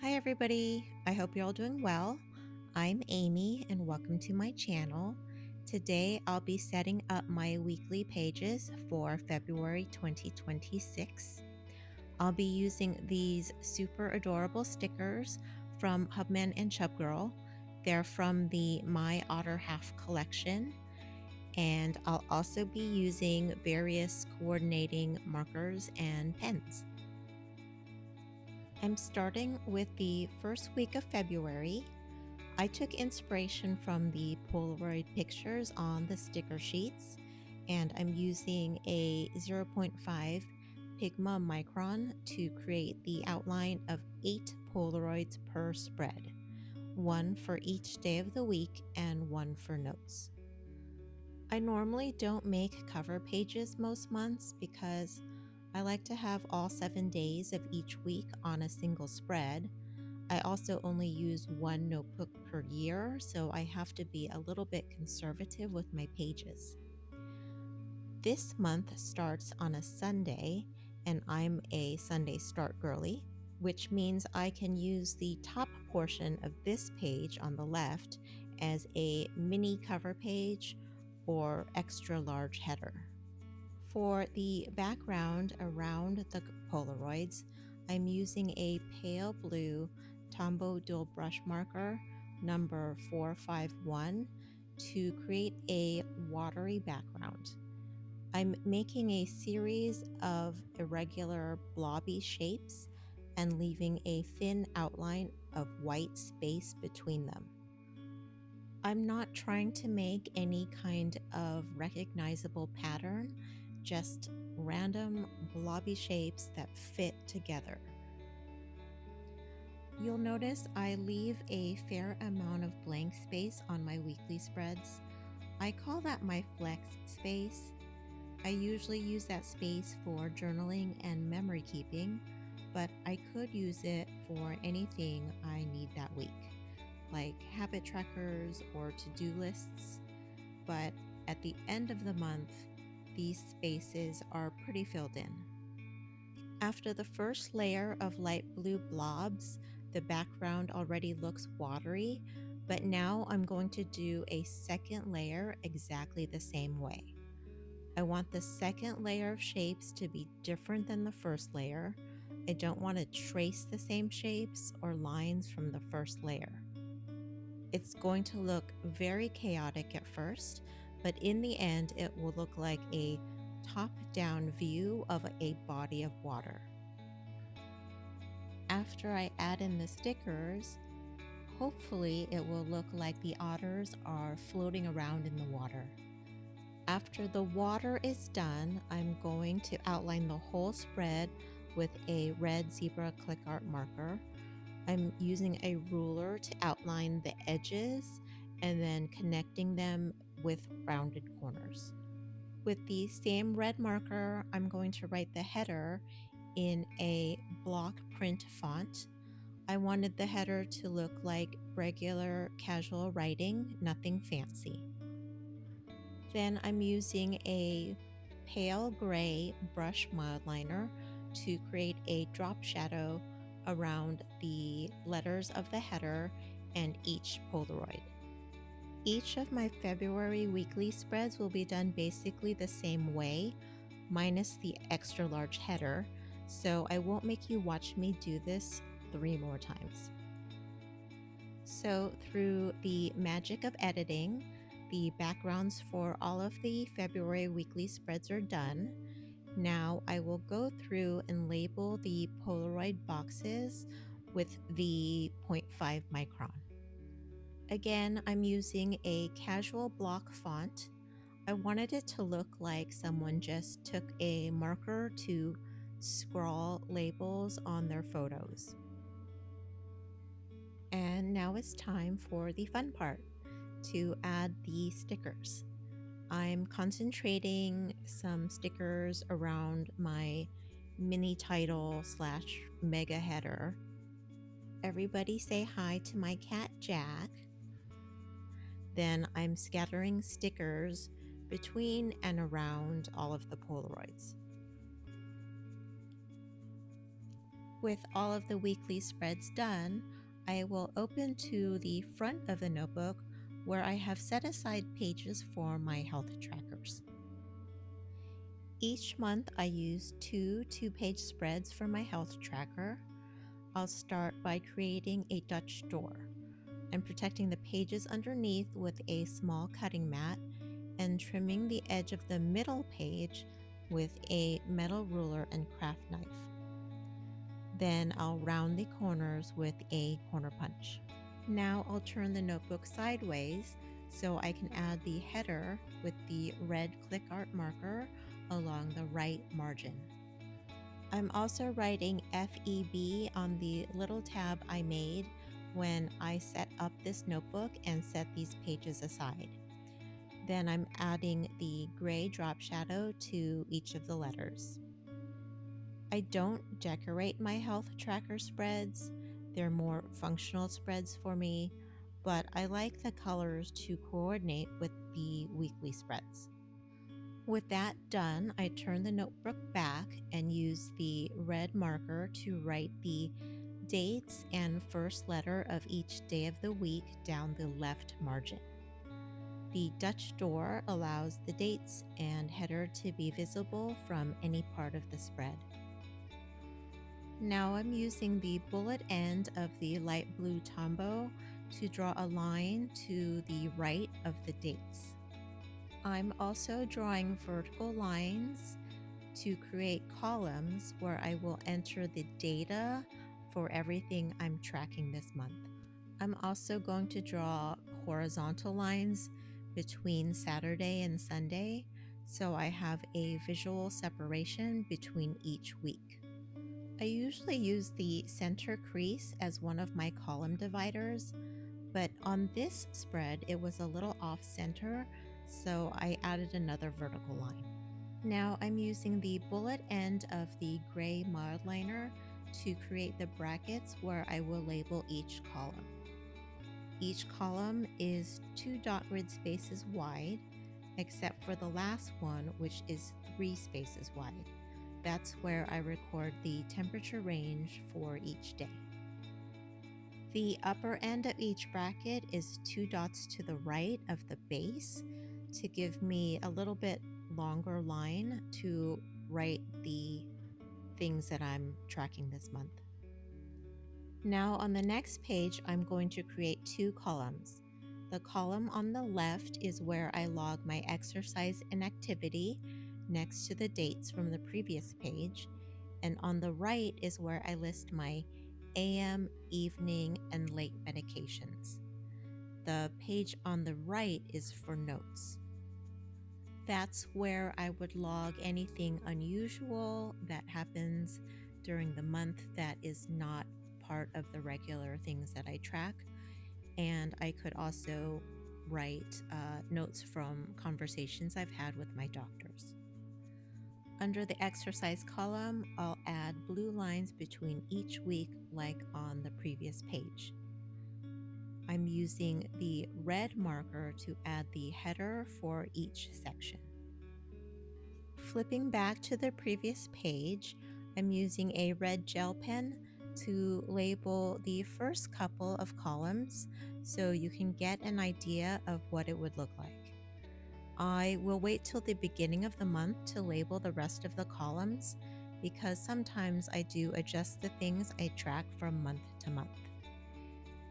Hi, everybody. I hope you're all doing well. I'm Amy, and welcome to my channel. Today, I'll be setting up my weekly pages for February 2026. I'll be using these super adorable stickers from Hubman and Chubgirl. They're from the My Otter Half collection, and I'll also be using various coordinating markers and pens. I'm starting with the first week of February. I took inspiration from the Polaroid pictures on the sticker sheets, and I'm using a 0.5 Pigma micron to create the outline of 8 Polaroids per spread, one for each day of the week and one for notes. I normally don't make cover pages most months because I like to have all 7 days of each week on a single spread. I also only use one notebook per year, so I have to be a little bit conservative with my pages. This month starts on a Sunday, and I'm a Sunday start girly, which means I can use the top portion of this page on the left as a mini cover page or extra large header. For the background around the Polaroids, I'm using a pale blue Tombow dual brush marker number 451 to create a watery background. I'm making a series of irregular blobby shapes and leaving a thin outline of white space between them. I'm not trying to make any kind of recognizable pattern, just random blobby shapes that fit together. You'll notice I leave a fair amount of blank space on my weekly spreads. I call that my flex space. I usually use that space for journaling and memory keeping, but I could use it for anything I need that week, like habit trackers or to-do lists. But at the end of the month, these spaces are pretty filled in. After the first layer of light blue blobs, the background already looks watery, but now I'm going to do a second layer exactly the same way. I want the second layer of shapes to be different than the first layer. I don't want to trace the same shapes or lines from the first layer. It's going to look very chaotic at first, but in the end, it will look like a top-down view of a body of water. After I add in the stickers, hopefully it will look like the otters are floating around in the water. After the water is done, I'm going to outline the whole spread with a red zebra click art marker. I'm using a ruler to outline the edges and then connecting them with rounded corners. With the same red marker, I'm going to write the header in a block print font. I wanted the header to look like regular casual writing, nothing fancy. Then I'm using a pale gray brush mild liner to create a drop shadow around the letters of the header and each Polaroid. Each of my February weekly spreads will be done basically the same way, minus the extra large header, so I won't make you watch me do this 3 more times. So through the magic of editing, the backgrounds for all of the February weekly spreads are done. Now I will go through and label the Polaroid boxes with the 0.5 micron. Again, I'm using a casual block font. I wanted it to look like someone just took a marker to scrawl labels on their photos. And now it's time for the fun part, to add the stickers. I'm concentrating some stickers around my mini title / mega header. Everybody say hi to my cat Jack. Then I'm scattering stickers between and around all of the Polaroids. With all of the weekly spreads done, I will open to the front of the notebook where I have set aside pages for my health trackers. Each month I use two-page spreads for my health tracker. I'll start by creating a Dutch door. I'm protecting the pages underneath with a small cutting mat and trimming the edge of the middle page with a metal ruler and craft knife. Then I'll round the corners with a corner punch. Now I'll turn the notebook sideways so I can add the header with the red click art marker along the right margin. I'm also writing FEB on the little tab I made when I set up this notebook and set these pages aside. Then I'm adding the gray drop shadow to each of the letters. I don't decorate my health tracker spreads. They're more functional spreads for me, but I like the colors to coordinate with the weekly spreads. With that done, I turn the notebook back and use the red marker to write the dates and first letter of each day of the week down the left margin. The Dutch door allows the dates and header to be visible from any part of the spread. Now I'm using the bullet end of the light blue Tombow to draw a line to the right of the dates. I'm also drawing vertical lines to create columns where I will enter the data for everything I'm tracking this month. I'm also going to draw horizontal lines between Saturday and Sunday, so I have a visual separation between each week. I usually use the center crease as one of my column dividers, but on this spread it was a little off center, so I added another vertical line. Now I'm using the bullet end of the gray mod liner to create the brackets where I will label each column. Each column is 2 dot grid spaces wide, except for the last one, which is 3 spaces wide. That's where I record the temperature range for each day. The upper end of each bracket is 2 dots to the right of the base to give me a little bit longer line to write the things that I'm tracking this month. Now on the next page, I'm going to create 2 columns. The column on the left is where I log my exercise and activity next to the dates from the previous page, and on the right is where I list my AM, evening, and late medications. The page on the right is for notes. That's where I would log anything unusual that happens during the month that is not part of the regular things that I track. And I could also write notes from conversations I've had with my doctors. Under the exercise column, I'll add blue lines between each week like on the previous page. I'm using the red marker to add the header for each section. Flipping back to the previous page, I'm using a red gel pen to label the first couple of columns so you can get an idea of what it would look like. I will wait till the beginning of the month to label the rest of the columns because sometimes I do adjust the things I track from month to month.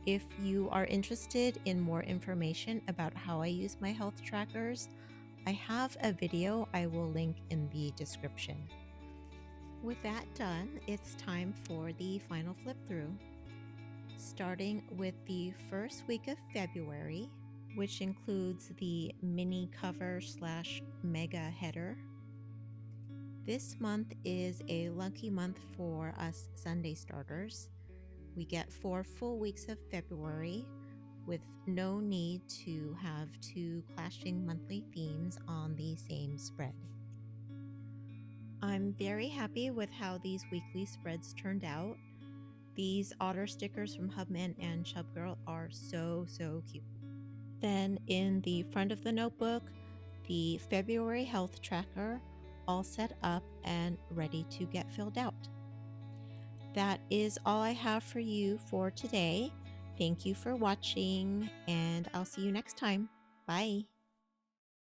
If you are interested in more information about how I use my health trackers, I have a video I will link in the description. With that done, it's time for the final flip through. Starting with the first week of February, which includes the mini cover / mega header. This month is a lucky month for us Sunday starters. We get 4 full weeks of February with no need to have 2 clashing monthly themes on the same spread. I'm very happy with how these weekly spreads turned out. These otter stickers from Hubman and Chubgirl are so cute. Then in the front of the notebook, the February health tracker all set up and ready to get filled out. that is all I have for you for today. Thank you for watching, and I'll see you next time. Bye.